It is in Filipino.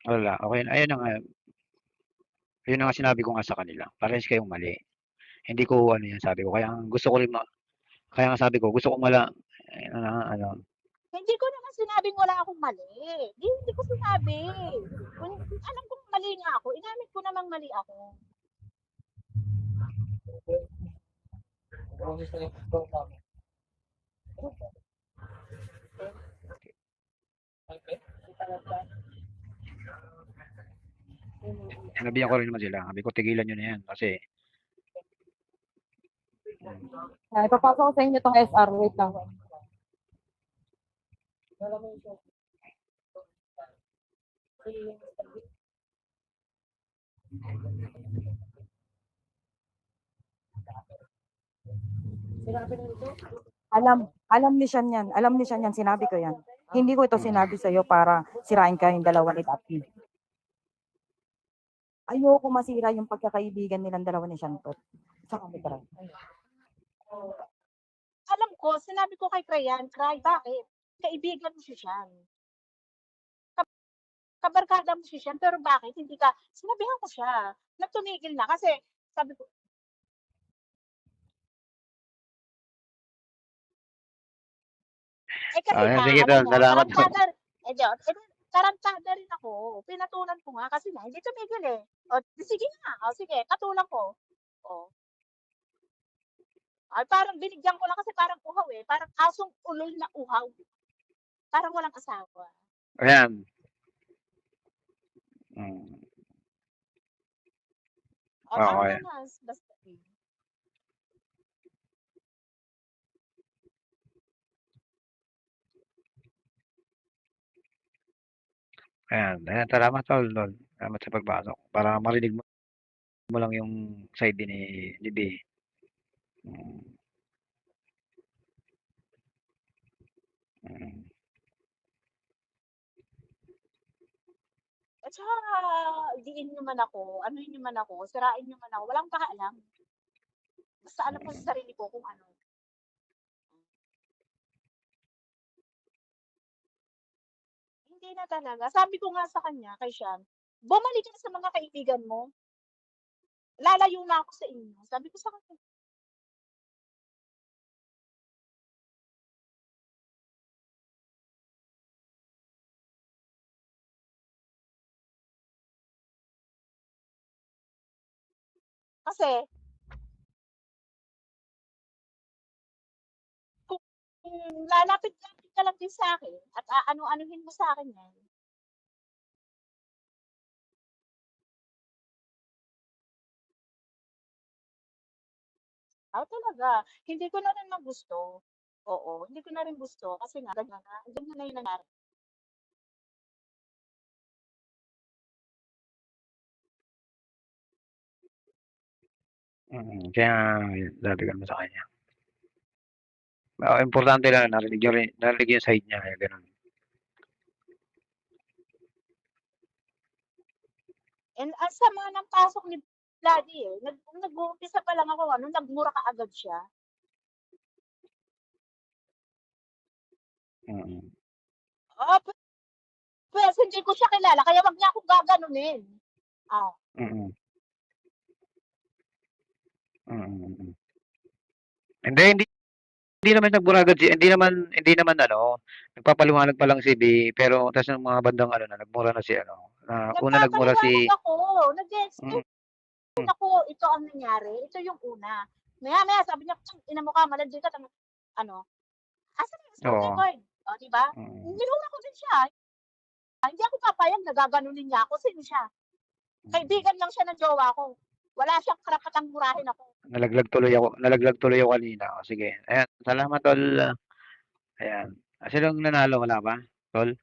Wala, okey na. Ayun na nga, yun na nga sinabi ko nga sa kanila, parehas kayong mali. Hindi ko ano yan, sabi ko, kaya gusto ko rin kaya nga sabi ko, gusto ko ano, Hindi ko naman sinabing wala akong mali. Hindi ko sinabi. Kung alam kong mali nga ako, inamin ko namang mali ako. sinabihan ko rin naman sila, sabi ko tigilan niyo na yan kasi Ipapasok ko sa inyo tong SR. Wait lang. Alam ni Sian yan. Alam ni Sian yan. Sinabi ko yan. Hindi ko ito sinabi sa'yo para sirain ka yung dalawa ni Daphne. Ayoko masira yung pagkakaibigan nilang dalawa ni Shantot. Saka may tara. Alam ko, sinabi ko kay Krayan, Kray, bakit? Kaibigan mo si Sian. Kabarkada mo si Sian, pero bakit? Hindi ka, sinabihan ko siya. Nagtumigil na kasi sabi ko, kasi nga, sige alam tol, mo, salamat tol. tarangkada, tarangkada rin ako. Pinatulan ko nga kasi nga, hindi tumigil eh. O, sige nga, o sige, katulan ko. O, ay parang binigyan ko lang kasi parang uhaw eh. Parang asong ulol na uhaw. Parang walang asawa. Ayan. Mm. O, tama Okay. na, basta eh. Ayan, salamat tol. Salamat sa pagbasa ko para marinig mo lang yung side din ni B. Mm, mm. At saka, diin nyo man ako, anuhin nyo man ako, sirain nyo man ako, walang pakialam. Basta alam ko sa sarili ko kung ano. Hindi na talaga. Sabi ko nga sa kanya, kay Sian, bumalik ka na sa mga kaibigan mo. Lalayo na ako sa inyo. Sabi ko sa kanya, kasi kung lalapit-lapit ka lang din sa akin at ano-anuhin mo sa akin yan, talaga, hindi ko na rin gusto. Oo, hindi ko na rin gusto kasi nga, ganyan na yung nangyari. Kaya yun, dadagan mo sa kanya. Importante lang narinig yung side niya, kaya ganun. And ang sama ng pasok ni Daddy eh. Nag-uumpisa pa lang ako, nagmura ka agad siya. Mm, Oh, pwes, hindi ko siya kilala, kaya wag niya akong gaganunin. Ah, mm, mm. Hindi naman nagburagad hindi naman ano, nagpapaliwanag pa lang si B, pero tas ng mga bandang ano na, nagmura na si ano, una nagmura nagpapaliwanag si ako, mm, nag-explain ako, ito ang nangyari, ito yung una. Maya-maya sabi niya, ina mo ka, malandi ka, ano, asan yung spoken oo, word? O, di ba? mm, Niluna ko din siya. Hindi ako papayag na gaganunin niya ako. Sino siya? mm. Kaibigan lang siya ng jowa ko. Wala siyang karapatang murahin ako. Nalaglag tuloy ako kanina. O sige, ayan, salamat tol. Ayan. Sinong nanalo, wala ba? Tol?